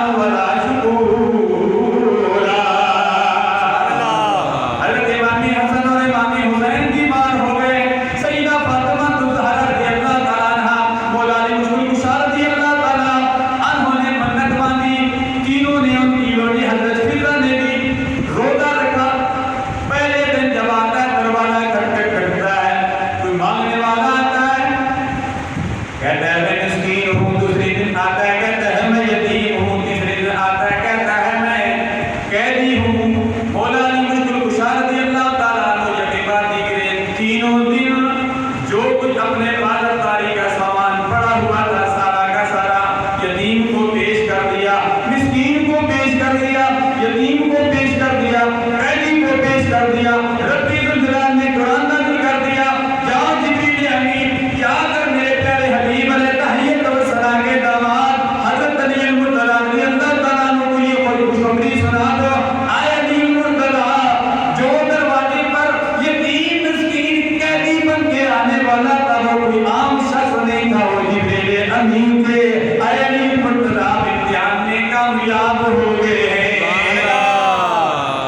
ولا شکورا۔ حضرت امام حسن اور امام حسین کی بات ہو گئے، سیدہ فاطمہ الزہرا رضی اللہ تعالیٰ عنہ، مولا علی مشکل کشا رضی اللہ تعالیٰ عنہ نے منت مانی، تینوں نے ان تینوں نے حضرت فضہ نے بھی روزہ رکھا۔ پہلے دن جب آتا ہے دروازہ کھٹکتا ہے، کوئی مانگنے والا آتا ہے، کہتا ہے میں مسکین ہوں، دوسرے دن آتا ہے کہتا ہے میں یتیم ہوں، تیسرے دن آتا ہے کہتا ہے میں قیدی ہوں۔ مولا علی مشکل کشا رضی اللہ تعالیٰ عنہ یتیماتی کے تینوں دن جو کچھ اپنے پالتاری کا سامان پڑا ہوا تھا سارا کا سارا یتیم کو پیش کر دیا، مسکین کو پیش کر دیا، یتیم کو پیش کر دیا، قیدی کو پیش کر دیا۔ رب ذوالجلال نے قرآن نازل کر دیا، جاؤ جبریل امین کیا کر میرے پیارے حبیب علیہ تحیت و ثنا کے داماد حضرت علی المرتضیٰ رضی اللہ تعالیٰ عنہ کو یہ خوشخبری سنا دو، آئے علی المرتضیٰ جو دروازے پر یتیم مسکین قیدی بن کے آنے والا تھا وہ کوئی عام شخص نہیں تھا، وہ جبریل امین تھے۔